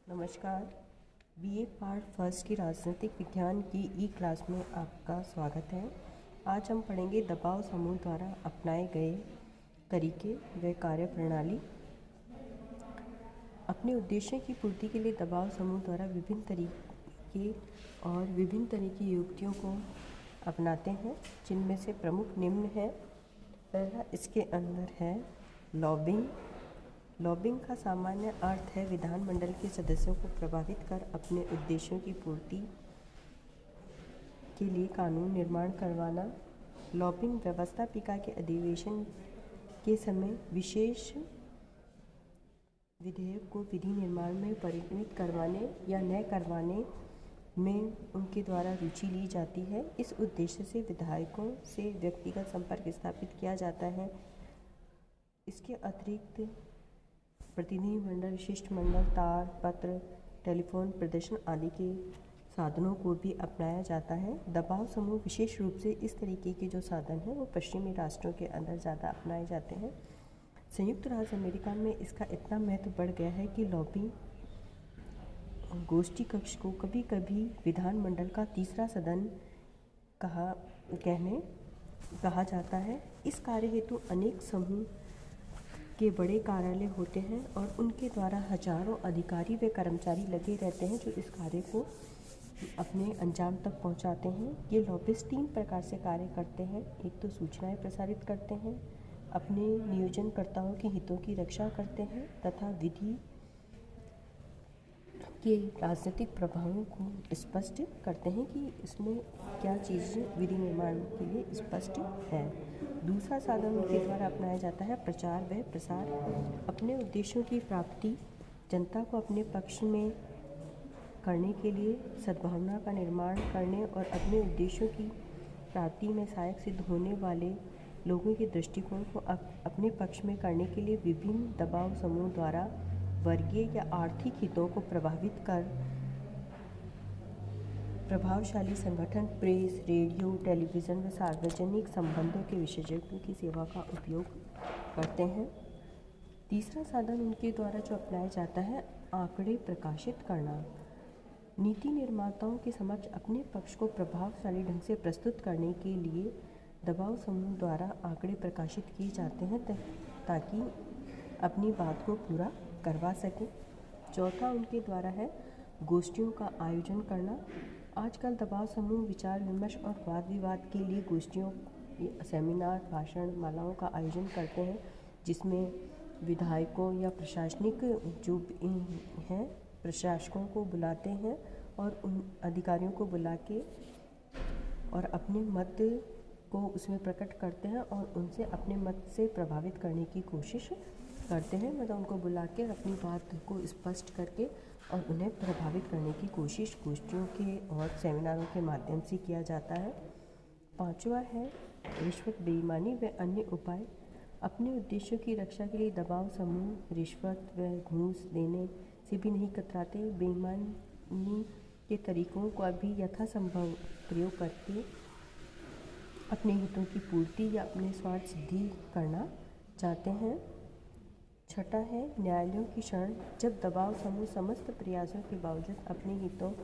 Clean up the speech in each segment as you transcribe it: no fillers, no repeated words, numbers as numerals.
नमस्कार। BA part first की राजनीतिक विज्ञान की ई क्लास में आपका स्वागत है। आज हम पढ़ेंगे दबाव समूह द्वारा अपनाए गए तरीके व कार्यप्रणाली। अपने उद्देश्यों की पूर्ति के लिए दबाव समूह द्वारा विभिन्न तरीके और विभिन्न तरह की युक्तियों को अपनाते हैं, जिनमें से प्रमुख निम्न है। पहला इसके अंदर है लॉबिंग। लॉबिंग का सामान्य अर्थ है विधानमंडल के सदस्यों को प्रभावित कर अपने उद्देश्यों की पूर्ति के लिए कानून निर्माण करवाना। लॉबिंग व्यवस्थापिका के अधिवेशन के समय विशेष विधेयक को विधि निर्माण में परिणत करवाने या न करवाने में उनके द्वारा रुचि ली जाती है। इस उद्देश्य से विधायकों से व्यक्तिगत संपर्क स्थापित किया जाता है। इसके अतिरिक्त प्रतिनिधिमंडल, शिष्टमंडल, तार पत्र, टेलीफोन प्रदर्शन आदि के साधनों को भी अपनाया जाता है। दबाव समूह विशेष रूप से इस तरीके के जो साधन हैं वो पश्चिमी राष्ट्रों के अंदर ज़्यादा अपनाए जाते हैं। संयुक्त राज्य अमेरिका में इसका इतना महत्व बढ़ गया है कि लॉबी गोष्ठी कक्ष को कभी कभी विधानमंडल का तीसरा सदन कहा जाता है। इस कार्य हेतु अनेक समूह के बड़े कार्यालय होते हैं और उनके द्वारा हजारों अधिकारी व कर्मचारी लगे रहते हैं जो इस कार्य को अपने अंजाम तक पहुंचाते हैं। ये लॉबिस्ट 3 प्रकार से कार्य करते हैं। एक तो सूचनाएं प्रसारित करते हैं, अपने नियोजनकर्ताओं के हितों की रक्षा करते हैं तथा विधि के राजनीतिक प्रभावों को स्पष्ट करते हैं कि इसमें क्या चीज़ विधि निर्माण के लिए स्पष्ट है। दूसरा साधन उनके द्वारा अपनाया जाता है प्रचार व प्रसार। अपने उद्देश्यों की प्राप्ति जनता को अपने पक्ष में करने के लिए सद्भावना का निर्माण करने और अपने उद्देश्यों की प्राप्ति में सहायक सिद्ध होने वाले लोगों के दृष्टिकोण को अपने पक्ष में करने के लिए विभिन्न दबाव समूह द्वारा वर्गीय या आर्थिक हितों को प्रभावित कर प्रभावशाली संगठन, प्रेस, रेडियो, टेलीविज़न व सार्वजनिक संबंधों के विशेषज्ञों की सेवा का उपयोग करते हैं। तीसरा साधन उनके द्वारा जो अपनाया जाता है आंकड़े प्रकाशित करना। नीति निर्माताओं के समक्ष अपने पक्ष को प्रभावशाली ढंग से प्रस्तुत करने के लिए दबाव समूह द्वारा आंकड़े प्रकाशित किए जाते हैं ताकि अपनी बात को पूरा करवा सकें। चौथा उनके द्वारा है गोष्ठियों का आयोजन करना। आजकल दबाव समूह विचार विमर्श और वाद विवाद के लिए गोष्ठियों, सेमिनार, भाषण मालाओं का आयोजन करते हैं, जिसमें विधायकों या प्रशासनिक जो हैं प्रशासकों को बुलाते हैं और उन अधिकारियों को बुला के और अपने मत को उसमें प्रकट करते हैं और उनसे अपने मत से प्रभावित करने की कोशिश करते हैं। मतलब उनको बुला के अपनी बात को स्पष्ट करके और उन्हें प्रभावित करने की कोशिश गोष्ठियों के और सेमिनारों के माध्यम से किया जाता है। पांचवा है रिश्वत, बेईमानी व अन्य उपाय। अपने उद्देश्यों की रक्षा के लिए दबाव समूह रिश्वत व घूस देने से भी नहीं कतराते। बेईमानी के तरीकों का भी यथासंभव प्रयोग करके अपने हितों की पूर्ति या अपने स्वार्थ सिद्धि करना चाहते हैं। छठा है न्यायालयों की शरण। जब दबाव समूह समस्त प्रयासों के बावजूद अपने हितों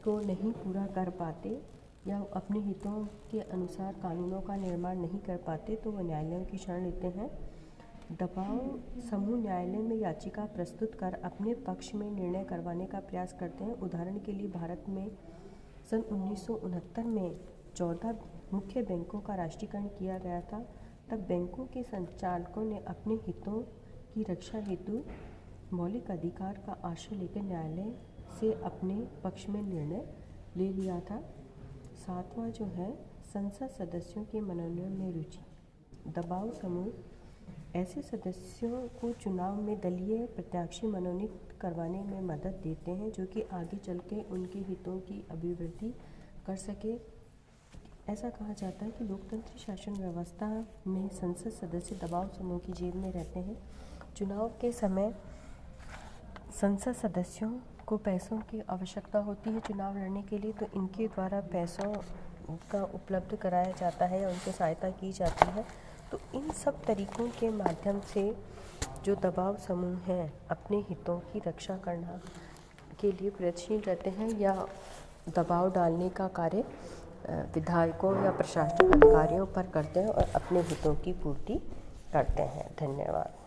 को नहीं पूरा कर पाते या अपने हितों के अनुसार कानूनों का निर्माण नहीं कर पाते तो वह न्यायालयों की शरण लेते हैं। दबाव समूह न्यायालय में याचिका प्रस्तुत कर अपने पक्ष में निर्णय करवाने का प्रयास करते हैं। उदाहरण के लिए भारत में सन 1969 में 14 मुख्य बैंकों का राष्ट्रीयकरण किया गया था। तब बैंकों के संचालकों ने अपने हितों की रक्षा हेतु मौलिक अधिकार का आश्रय लेकर न्यायालय से अपने पक्ष में निर्णय ले लिया था। सातवां जो है संसद सदस्यों के मनोनयन में रुचि। दबाव समूह ऐसे सदस्यों को चुनाव में दलीय प्रत्याशी मनोनीत करवाने में मदद देते हैं जो कि आगे चल के उनके हितों की अभिवृद्धि कर सके। ऐसा कहा जाता है कि लोकतंत्र शासन व्यवस्था में संसद सदस्य दबाव समूह की जेब में रहते हैं। चुनाव के समय संसद सदस्यों को पैसों की आवश्यकता होती है चुनाव लड़ने के लिए, तो इनके द्वारा पैसों का उपलब्ध कराया जाता है या उनकी सहायता की जाती है। तो इन सब तरीकों के माध्यम से जो दबाव समूह हैं अपने हितों की रक्षा करना के लिए प्रयत्नशील रहते हैं या दबाव डालने का कार्य विधायकों या प्रशासनिक अधिकारियों पर करते हैं और अपने हितों की पूर्ति करते हैं। धन्यवाद।